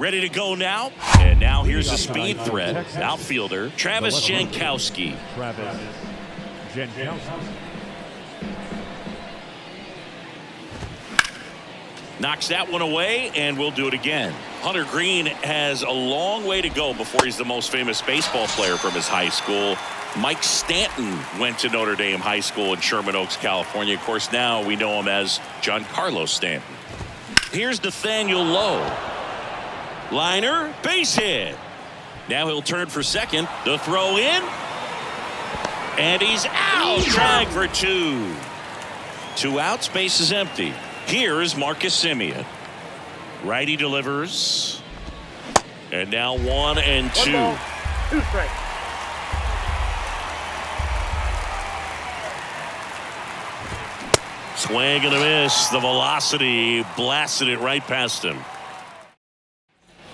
Ready to go now. And now here's a speed threat. Outfielder Travis Jankowski. Knocks that one away, and we'll do it again. Hunter Green has a long way to go before he's the most famous baseball player from his high school. Mike Stanton went to Notre Dame High School in Sherman Oaks, California. Of course, now we know him as Giancarlo Stanton. Here's Nathaniel Lowe. Liner, base hit. Now he'll turn for second. The throw in. And he's out. Trying for two. 2 outs, base is empty. Here's Marcus Semien. Righty delivers. And now 1 and 2. 2 strikes. Swing and a miss. The velocity blasted it right past him.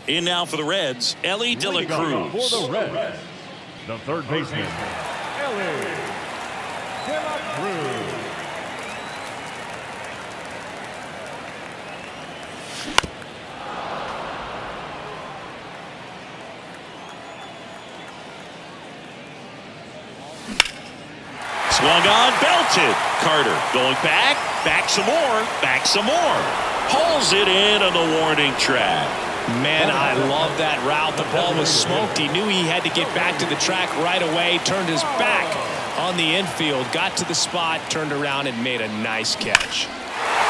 In now for the Reds, Ellie De La Cruz. For the Reds, the third baseman, Ellie De La Cruz. Swung on, belted. Carter going back some more. Pulls it in on the warning track. Man, I love that route. The ball was smoked. He knew he had to get back to the track right away. Turned his back on the infield. Got to the spot, turned around, and made a nice catch.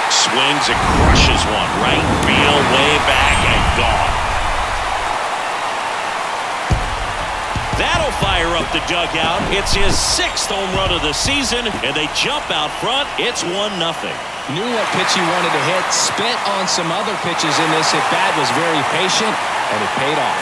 Swings and crushes one. Right field, way back, and gone. That'll fire up the dugout. It's his 6th home run of the season, and they jump out front. It's 1-0. Knew what pitch he wanted to hit. Spit on some other pitches in this at-bat. Was very patient, and it paid off.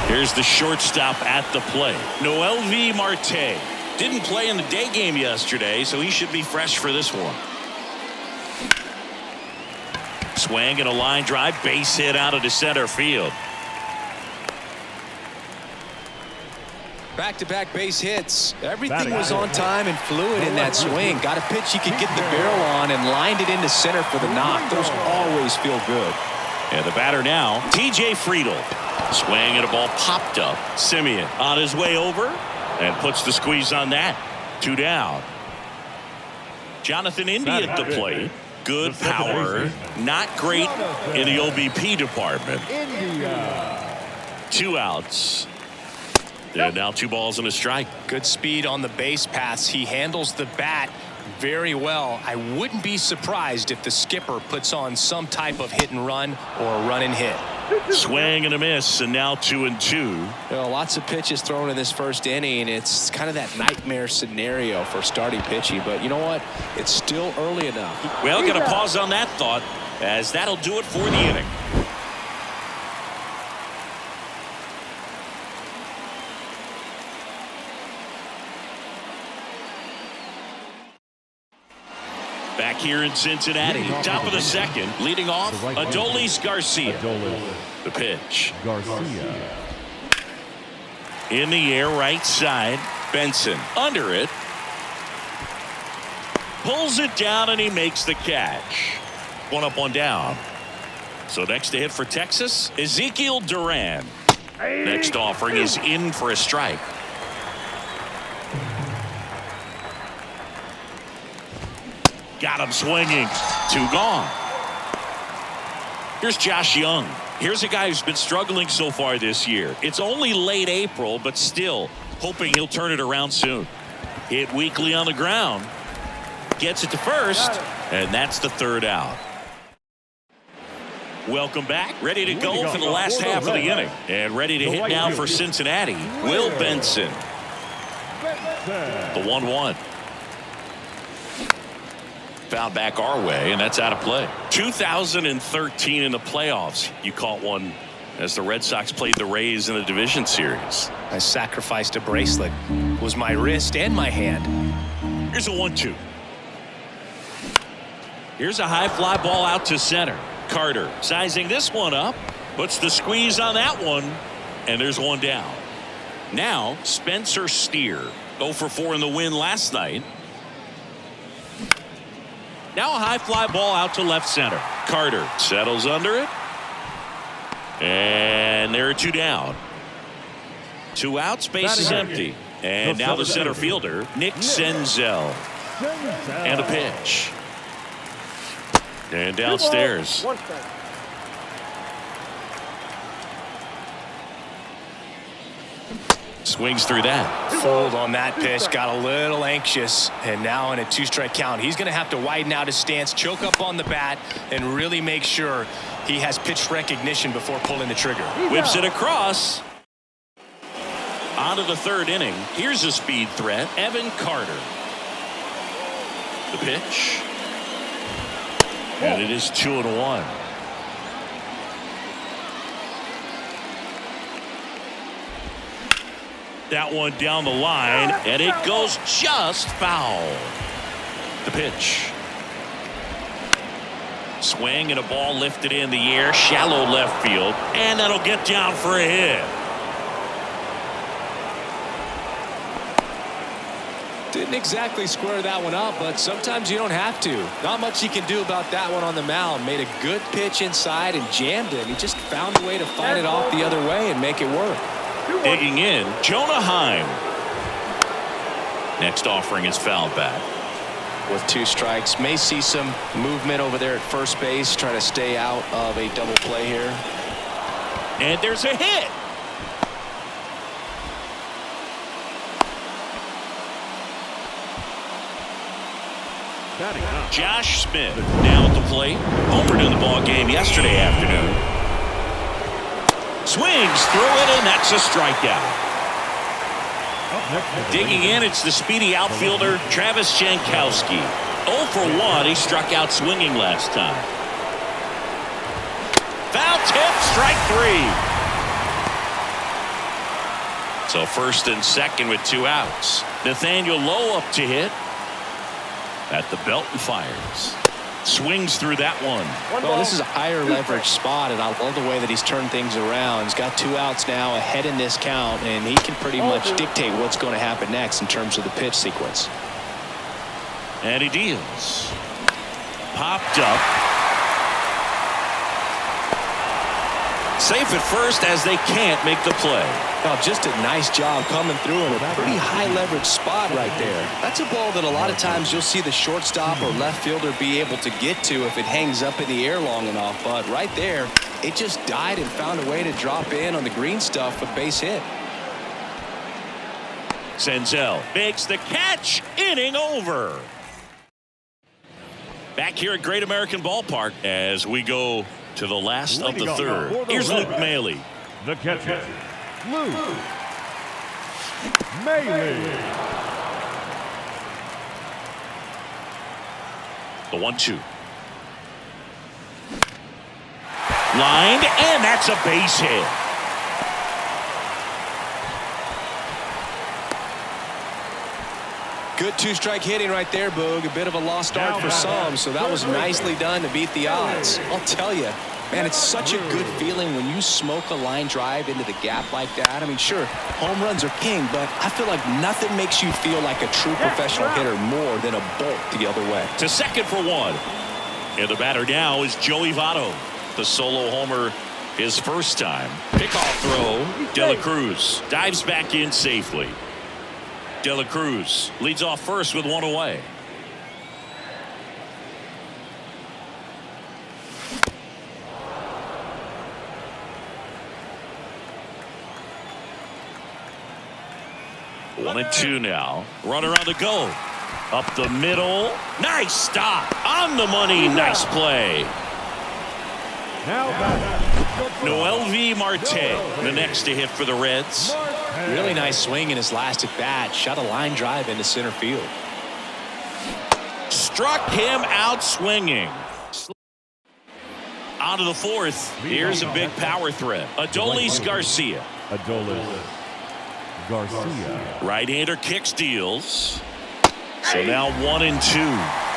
Here's the shortstop at the plate. Noel V. Marte didn't play in the day game yesterday, so he should be fresh for this one. Swing and a line drive, base hit out of the center field. Back-to-back base hits. Everything was on time and fluid in that swing. Got a pitch he could get the barrel on and lined it into center for the knock. Those always feel good. And the batter now, TJ Friedl. Swing and a ball popped up. Semien on his way over and puts the squeeze on that. 2 down. Jonathan Indy at the plate. Good power. Not great in the OBP department. 2 outs. And now 2 balls and a strike. Good speed on the base paths. He handles the bat very well. I wouldn't be surprised if the skipper puts on some type of hit and run or a run and hit. Swing and a miss, and now 2 and 2. You know, lots of pitches thrown in this first inning. It's kind of that nightmare scenario for starting pitching, but you know what? It's still early enough. Well, got to pause on that thought, as that'll do it for the inning. Back here in Cincinnati, top of the second, leading off, Adolis Garcia. The pitch. Garcia. In the air, right side. Benson under it. Pulls it down, and he makes the catch. 1 up, 1 down. So next to hit for Texas, Ezekiel Duran. Next offering is in for a strike. Got him swinging. 2 gone. Here's Josh Young. Here's a guy who's been struggling so far this year. It's only late April, but still hoping he'll turn it around soon. Hit weakly on the ground. Gets it to first, and that's the 3rd out. Welcome back. Ready to go for the last half of the inning. And ready to hit now for Cincinnati, Will Benson. The 1-1. Foul back our way, and that's out of play. 2013 in the playoffs, you caught one as the Red Sox played the Rays in the division series. I sacrificed a bracelet. It was my wrist and my hand. Here's a 1-2. Here's a high fly ball out to center. Carter sizing this one up, puts the squeeze on that one, and there's 1 down. Now Spencer Steer, 0 for 4 in the win last night. Now a high fly ball out to left center. Carter settles under it. And there are two down. 2 outs, base is empty. And now the center fielder, Nick Senzel. And a pitch. And downstairs. Swings through that. Fold on that pitch, got a little anxious, and now in a 2-strike count, he's going to have to widen out his stance, choke up on the bat, and really make sure he has pitch recognition before pulling the trigger. Whips it across. On to the 3rd inning. Here's a speed threat, Evan Carter. The pitch. And it is 2-1. That one down the line, and it goes just foul. The pitch. Swing and a ball lifted in the air, shallow left field, and that'll get down for a hit. Didn't exactly square that one up, but sometimes you don't have to. Not much he can do about that one on the mound. Made a good pitch inside and jammed it. He just found a way to fight it off the other way and make it work. Digging in, Jonah Heim. Next offering is foul back. With 2 strikes, may see some movement over there at first base, trying to stay out of a double play here. And there's a hit. Josh Smith now at the plate. Homered in the ball game yesterday afternoon. Swings through it, and that's a strikeout. Digging in, it's the speedy outfielder Travis Jankowski. 0 for 1. He struck out swinging last time. Foul tip, strike 3. So 1st and 2nd with 2 outs. Nathaniel Lowe up to hit. At the belt and fires. Swings through that one. Well, this is a higher leverage spot, and I love the way that he's turned things around. He's got 2 outs now ahead in this count, and he can pretty much dictate what's going to happen next in terms of the pitch sequence. And he deals. Popped up. Safe at first as they can't make the play. Well, just a nice job coming through in a pretty high leverage spot right there. That's a ball that a lot of times you'll see the shortstop or left fielder be able to get to if it hangs up in the air long enough. But right there, it just died and found a way to drop in on the green stuff with base hit. Senzel makes the catch. Inning over. Back here at Great American Ballpark as we go to the last of the 3rd. Here's Luke Maile. The catcher, Luke Maile. The 1-2. Lined, and that's a base hit. Good 2-strike hitting right there, Boog. A bit of a lost start for some, so that was nicely done to beat the odds. I'll tell you, man, it's such a good feeling when you smoke a line drive into the gap like that. I mean, sure, home runs are king, but I feel like nothing makes you feel like a true professional hitter more than a bolt the other way. To second for 1. And the batter now is Joey Votto. The solo homer his first time. Pickoff throw. De La Cruz dives back in safely. De La Cruz leads off first with 1 away. One and 2 now. Runner on the go. Up the middle. Nice stop. On the money. Nice play. Noel V. Marte, the next to hit for the Reds. Really nice swing in his last at bat. Shot a line drive into center field. Struck him out swinging. On to the 4th. Here's a big power threat. Adolis Garcia. Right-hander kick steals. So now 1 and 2.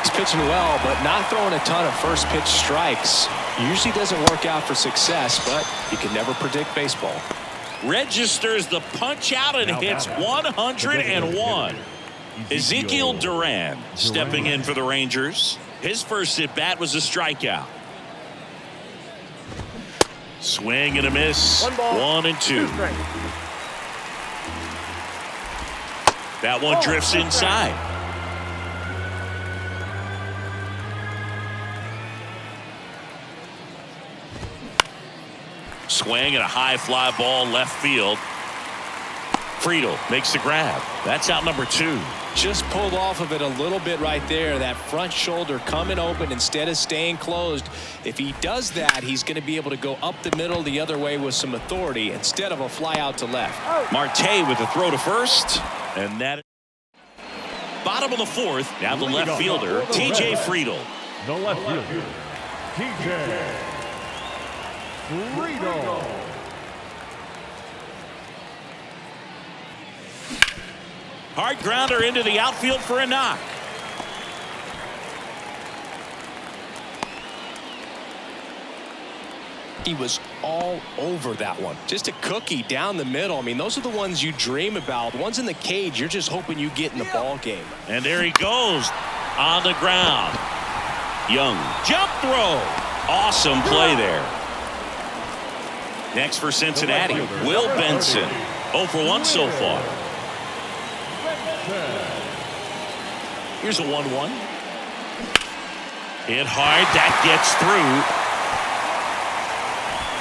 He's pitching well, but not throwing a ton of first pitch strikes. Usually doesn't work out for success, but you can never predict baseball. Registers the punch out and hits 101. Ezekiel Duran stepping in for the Rangers. His first at bat was a strikeout. Swing and a miss. 1-2. That one drifts inside. Swing and a high fly ball left field. Friedel makes the grab. That's out number 2. Just pulled off of it a little bit right there. That front shoulder coming open instead of staying closed. If he does that, he's going to be able to go up the middle the other way with some authority instead of a fly out to left. Marte with a throw to first. And that bottom of the 4th. Now the left fielder, TJ Friedel. The left fielder, TJ Friedel. Hard grounder into the outfield for a knock. He was all over that one. Just a cookie down the middle. I mean, those are the ones you dream about. Ones in the cage, you're just hoping you get in the ball game. And there he goes on the ground. Young jump throw. Awesome play there. Next for Cincinnati, Will Benson. 0 for 1 so far. Here's a 1-1. Hit hard. That gets through.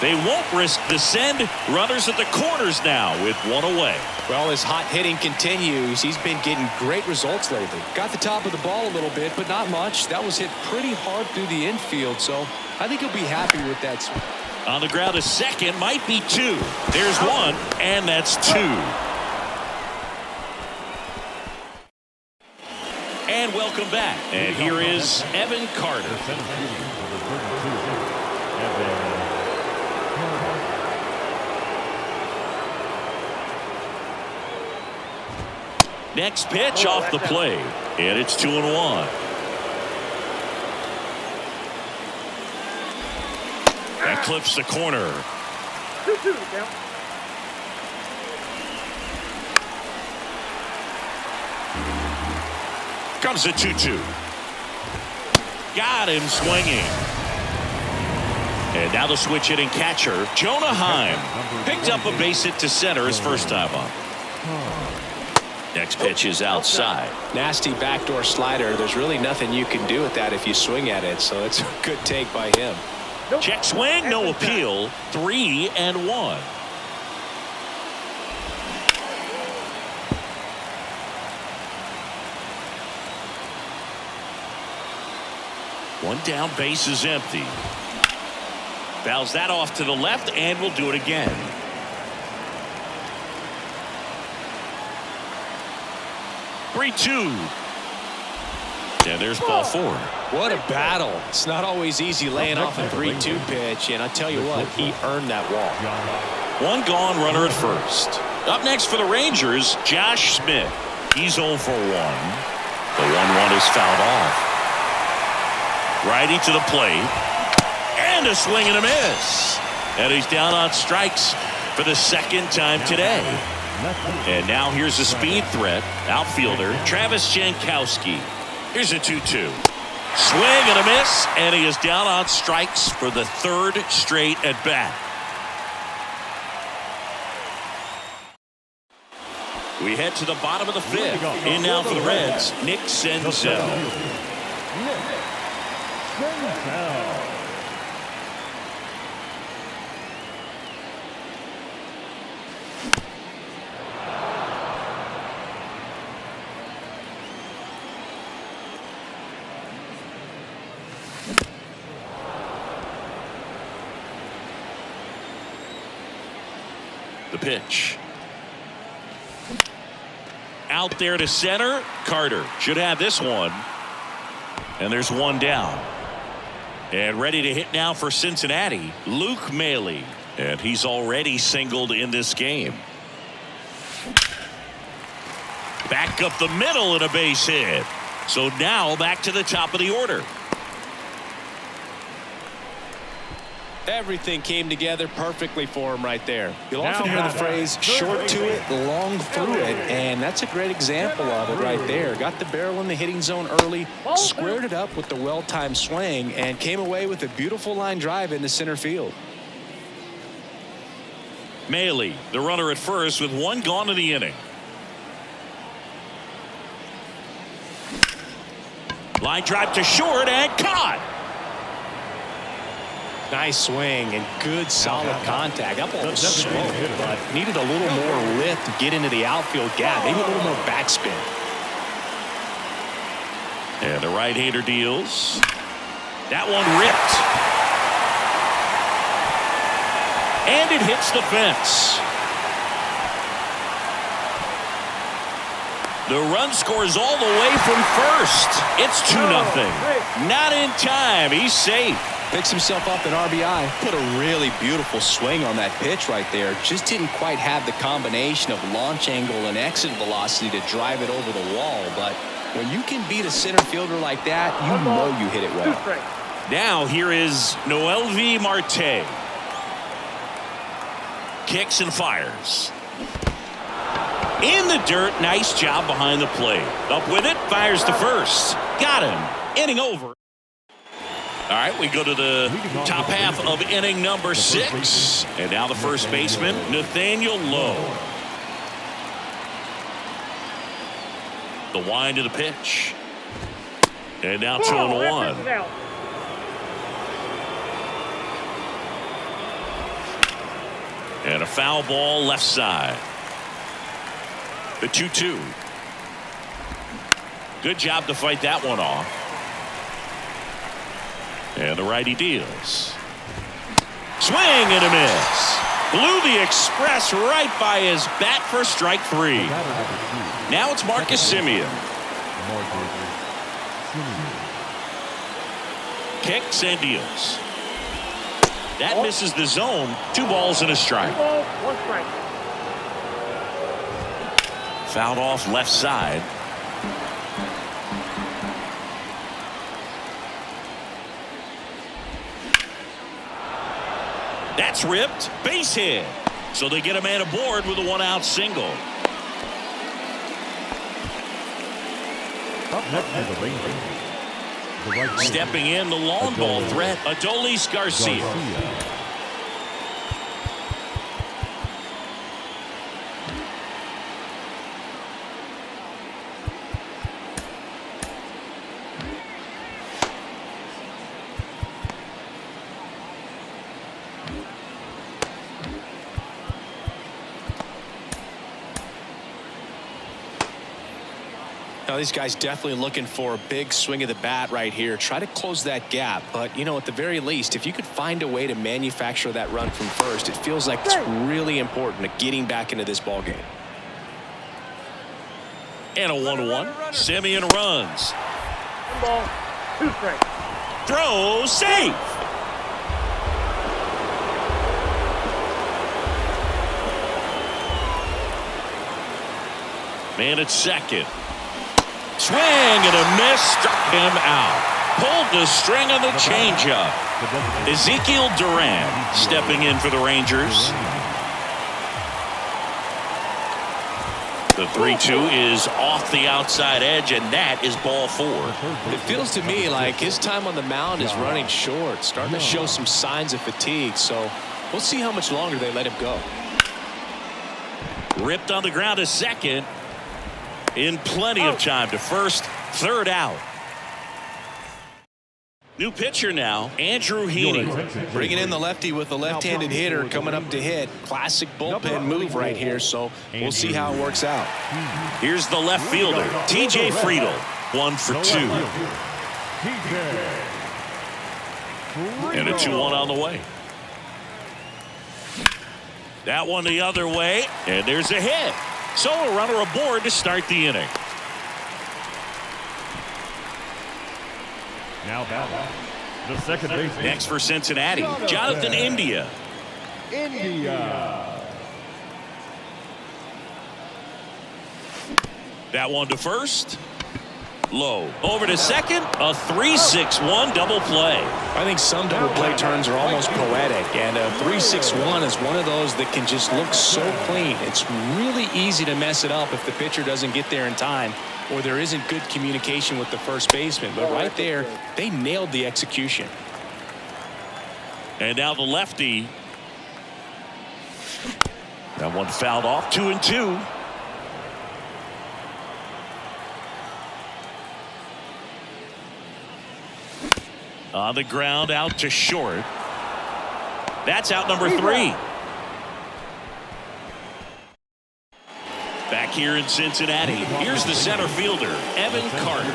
They won't risk the send. Runners at the corners now with 1 away. Well, his hot hitting continues. He's been getting great results lately. Got the top of the ball a little bit, but not much. That was hit pretty hard through the infield, so I think he'll be happy with that. On the ground, a second, might be 2. There's 1, and that's 2. And welcome back. And here is Evan Carter. Next pitch off the plate, and it's 2-1. That clips the corner. 2-2 count. Comes the 2-2. Got him swinging. And now the switch hitting catcher, Jonah Heim. Picked up a base hit to center his first time up. Next pitch is outside. Nasty backdoor slider. There's really nothing you can do with that if you swing at it, so it's a good take by him. Check swing, no appeal. 3-1. One down, base is empty. Fouls that off to the left, and we'll do it again. And there's ball 4. What a battle. It's not always easy laying off a 3-2 pitch, and I tell you what, he earned that walk. 1 gone, runner at first. Up next for the Rangers, Josh Smith. He's 0 for 1. The 1-1 is fouled off. Righty to the plate. And a swing and a miss. And he's down on strikes for the second time today. And now here's a speed threat. Outfielder Travis Jankowski. Here's a 2-2. Swing and a miss. And he is down on strikes for the 3rd straight at bat. We head to the bottom of the 5th. In now for the Reds, Nick Senzel. The pitch. Out there to center. Carter should have this one. And there's 1 down. And ready to hit now for Cincinnati, Luke Maile. And he's already singled in this game. Back up the middle and a base hit. So now back to the top of the order. Everything came together perfectly for him right there. You'll often Now hear the batting, phrase third short to it, baseman, long through it, and that's a great example of it right there. Got the barrel in the hitting zone early, squared it up with the well-timed swing, and came away with a beautiful line drive into center field. Maley, the runner at first with one gone in the inning. Line drive to short and caught. Nice swing and good solid contact. That ball was slow, but needed a little more lift to get into the outfield gap. Maybe a little more backspin. And the right-hander deals. That one ripped. And it hits the fence. The run scores all the way from first. It's 2-0. Not in time. He's safe. Picks himself up an RBI. Put a really beautiful swing on that pitch right there. Just didn't quite have the combination of launch angle and exit velocity to drive it over the wall. But when you can beat a center fielder like that, you know you hit it well. Now here is MLB Marte. Kicks and fires. In the dirt. Nice job behind the plate. Up with it. Fires to first. Got him. Inning over. All right, we go to the top half of inning number 6. And now the first baseman, Nathaniel Lowe. The wind to the pitch. And now 2-1. And a foul ball left side. The 2-2. Good job to fight that one off. And the righty deals. Swing and a miss. Blew the express right by his bat for strike 3. Now it's Marcus Semien. Kicks and deals. That misses the zone. 2 balls and a strike. 1 strike. Fouled off left side. That's ripped. Base hit. So they get a man aboard with a 1-out single. Up next is the Rangers. Stepping in the long ball threat, Adolis Garcia. Now, these guys definitely looking for a big swing of the bat right here. Try to close that gap. But, you know, at the very least, if you could find a way to manufacture that run from first, it feels like it's really important to getting back into this ball game. And a 1-1. Semien runs. 1 ball, 2 strikes. Throw safe. Man at second. Swing and a miss, struck him out. Pulled the string on the changeup. Ezekiel Duran stepping in for the Rangers. The 3-2 is off the outside edge, and that is ball 4. It feels to me like his time on the mound is running short, starting to show some signs of fatigue. So we'll see how much longer they let him go. Ripped on the ground to second. In plenty of time to first, 3rd out. New pitcher now, Andrew Heaney. Bringing in the lefty with a left-handed hitter coming up to hit. Classic bullpen move right here, so we'll see how it works out. Here's the left fielder, TJ Friedel, 1 for 2. And a 2-1 on the way. That one the other way, and there's a hit. So a runner aboard to start the inning. Now batting, the second baseman. Next for Cincinnati, Jonathan India. That one to first. Low. Over to second. A 3-6-1 double play. I think some double play turns are almost poetic, and a 3-6-1 is one of those that can just look so clean. It's really easy to mess it up if the pitcher doesn't get there in time or there isn't good communication with the first baseman. But right there, they nailed the execution. And now the lefty. That one fouled off. 2-2. On the ground, out to short. That's out number 3. Back here in Cincinnati, here's the center fielder, Evan Carter.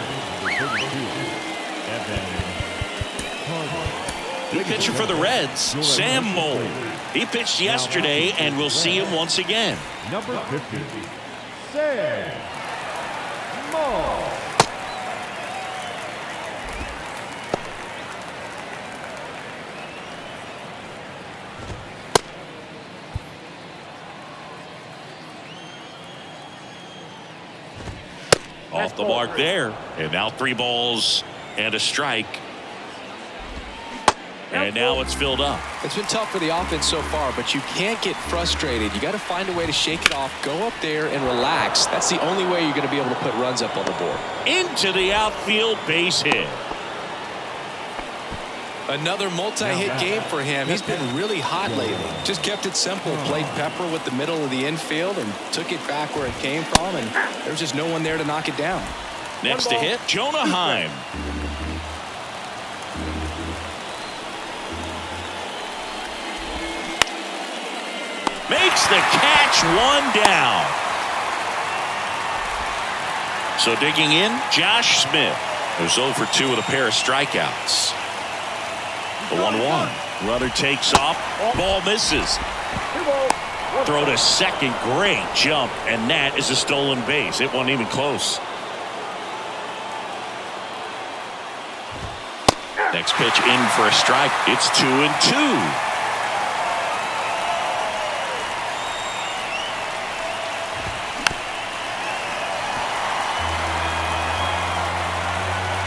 The pitcher for the Reds, Sam Moll. He pitched yesterday, and we'll see him once again. Number 50, Sam Moll. Off the mark there. And now 3 balls and a strike. And now it's filled up. It's been tough for the offense so far, but you can't get frustrated. You got to find a way to shake it off, go up there and relax. That's the only way you're going to be able to put runs up on the board. Into the outfield, base hit. Another multi-hit game for him. He's been really hot lately. Just kept it simple. Played pepper with the middle of the infield and took it back where it came from, and there's just no one there to knock it down. Next to hit, Jonah Heim. Makes the catch, 1 down. So digging in, Josh Smith, who's 0 for 2 with a pair of strikeouts. The 1-1. Runner takes off. Ball misses. Throw to second. Great jump. And that is a stolen base. It wasn't even close. Next pitch in for a strike. It's 2-2.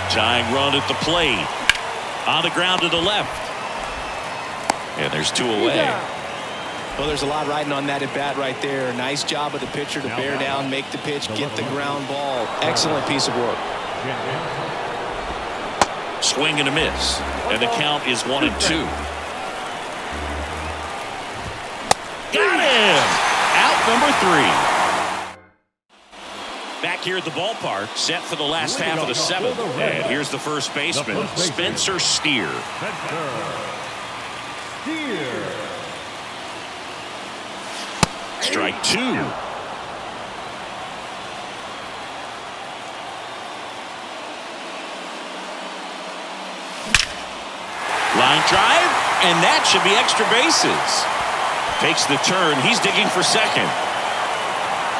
Tying run at the plate. On the ground to the left. And there's 2 away. Well, there's a lot riding on that at bat right there. Nice job of the pitcher to bear down, make the pitch, get the ground ball. Excellent piece of work. Swing and a miss. And the count is 1-2. Got him! Out number 3. Back here at the ballpark, set for the last half of the 7th. And here's the first baseman, Spencer Steer. Strike 2. Line drive, and that should be extra bases. Takes the turn. He's digging for second.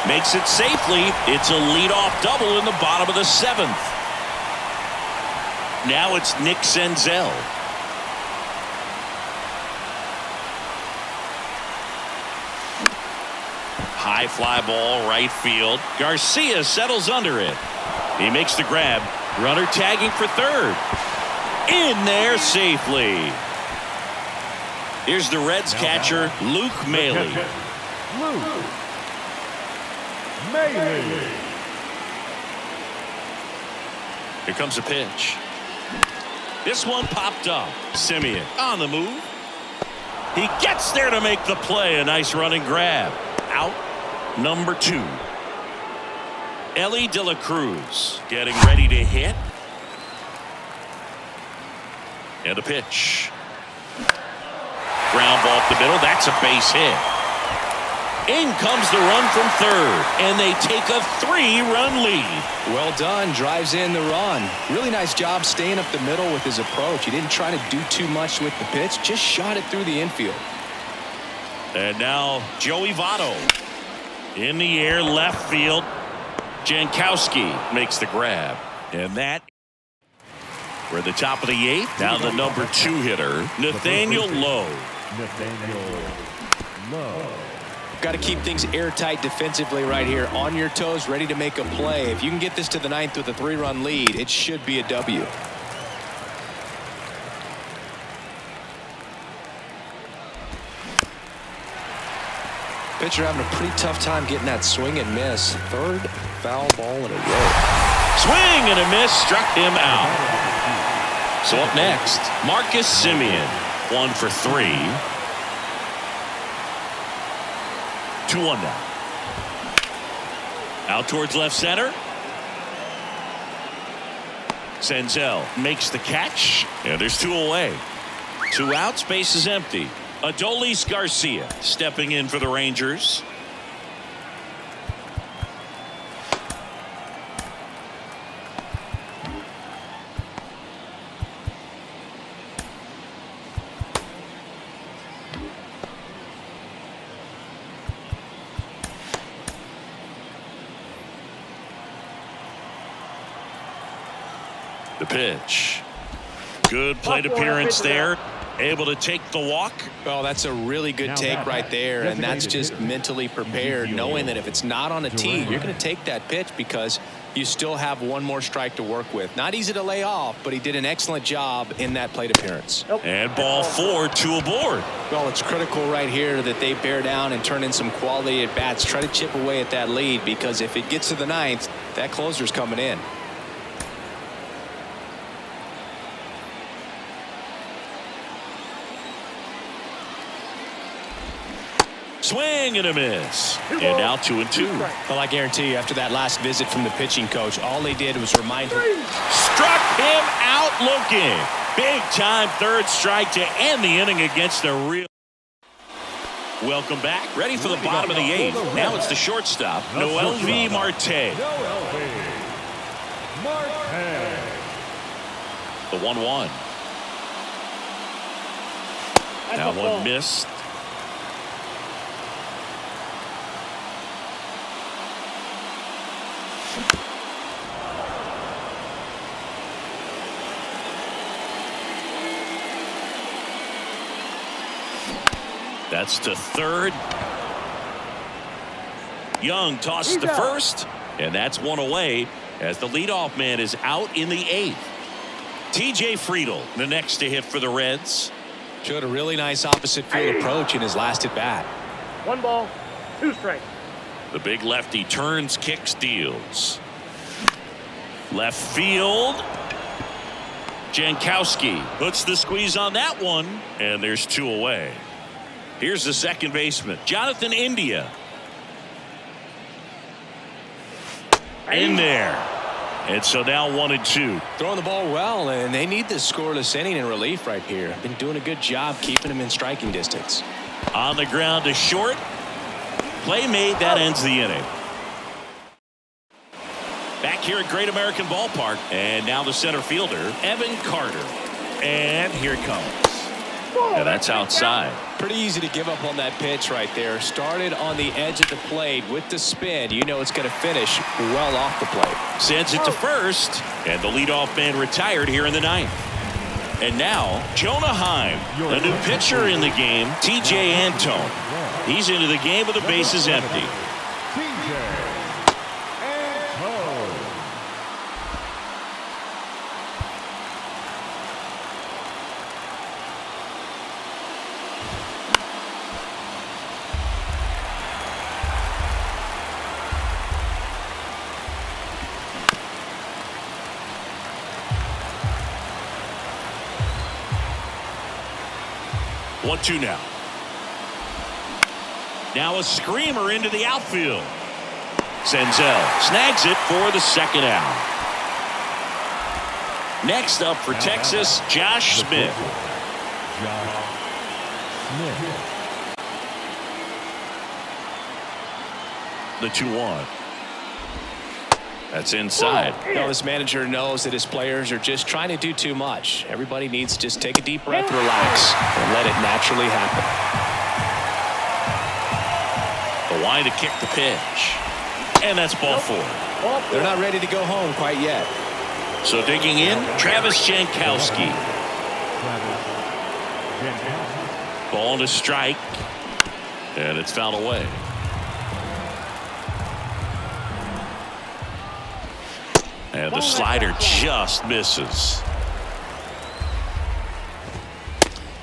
Makes it safely. It's a leadoff double in the bottom of the 7th. Now it's Nick Senzel. High fly ball, right field. Garcia settles under it. He makes the grab. Runner tagging for third. In there safely. Here's the Reds catcher, Luke Maile. Here comes a pitch. This one popped up. Simeon on the move. He gets there to make the play. A nice running grab. Out number 2. Ellie De La Cruz getting ready to hit. And a pitch. Ground ball up the middle. That's a base hit. In comes the run from third, and they take a 3-run lead. Well done. Drives in the run. Really nice job staying up the middle with his approach. He didn't try to do too much with the pitch. Just shot it through the infield. And now Joey Votto in the air, left field. Jankowski makes the grab. And that, we're at the top of the 8th. Now the number 2 hitter, Nathaniel Lowe. Got to keep things airtight defensively right here. On your toes, ready to make a play. If you can get this to the ninth with a 3-run lead, it should be a W. Pitcher having a pretty tough time getting that swing and miss. Third foul ball in a row. Swing and a miss, struck him out. So up next, Marcus Semien, 1 for 3. 2-1 now. Out towards left center. Senzel makes the catch, and there's 2 away. 2 outs, base is empty. Adolis Garcia stepping in for the Rangers. The pitch. Good plate appearance there. Able to take the walk. Well, that's a really good take right there, and that's just mentally prepared, knowing that if it's not on a tee, you're going to take that pitch because you still have 1 more strike to work with. Not easy to lay off, but he did an excellent job in that plate appearance. And ball 4, 2 aboard. Well, it's critical right here that they bear down and turn in some quality at bats. Try to chip away at that lead, because if it gets to the ninth, that closer's coming in. Swing and a miss. And now 2-2. Well, I guarantee you, after that last visit from the pitching coach, all they did was remind him. Struck him out looking. Big time third strike to end the inning against a real. Welcome back. Ready for the bottom of the 8th. Now it's the shortstop, Noel V. Marte. The 1-1. That one missed. That's to third. Young tosses to first, and that's 1 away as the leadoff man is out in the 8th. TJ Friedl, the next to hit for the Reds. Showed a really nice opposite field approach in his last at bat. 1 ball, 2 strikes. The big lefty turns, kicks, deals. Left field. Jankowski puts the squeeze on that one, and there's 2 away. Here's the second baseman, Jonathan India. In there. And so now 1-2. Throwing the ball well, and they need this scoreless inning in relief right here. Been doing a good job keeping him in striking distance. On the ground to short. Play made, that ends the inning. Back here at Great American Ballpark, and now the center fielder, Evan Carter. And here it comes. And that's outside. Pretty easy to give up on that pitch right there. Started on the edge of the plate with the spin. You know it's going to finish well off the plate. Sends it to first, and the leadoff man retired here in the 9th. And now Jonah Heim, the new pitcher in the game, TJ Antone. He's into the game with the bases empty. One-two now. Now a screamer into the outfield. Senzel snags it for the second out. Next up for Texas, Josh Smith. The 2-1. That's inside. Well, this manager knows that his players are just trying to do too much. Everybody needs to just take a deep breath, relax, and let it naturally happen. The line to kick the pitch. And that's ball 4. They're not ready to go home quite yet. So digging in, Travis Jankowski. Ball to strike. And it's fouled away. And the slider just misses.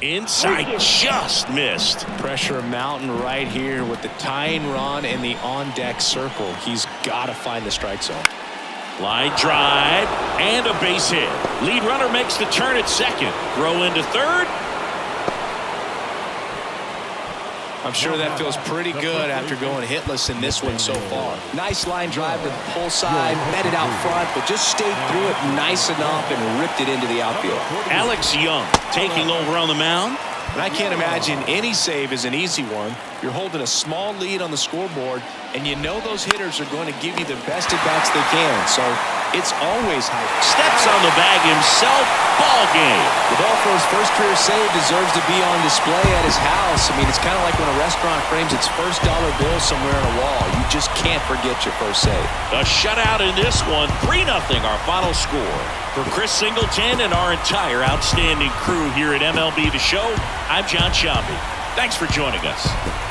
Inside, just missed. Pressure mountain right here with the tying run in the on-deck circle. He's got to find the strike zone. Line drive and a base hit. Lead runner makes the turn at second. Throw into third. I'm sure that feels pretty good after going hitless in this one so far. Nice line drive to the pull side, met it out front, but just stayed through it nice enough and ripped it into the outfield. Alex Young taking over on the mound. And I can't imagine any save is an easy one. You're holding a small lead on the scoreboard, and you know those hitters are going to give you the best at-bats they can, so it's always hype. Steps on the bag himself. Ball game. The ball for his first career save deserves to be on display at his house. I mean, it's kind of like when a restaurant frames its first dollar bill somewhere on a wall. You just can't forget your first save. A shutout in this one. 3-0 our final score. For Chris Singleton and our entire outstanding crew here at MLB The Show, I'm John Shelby. Thanks for joining us.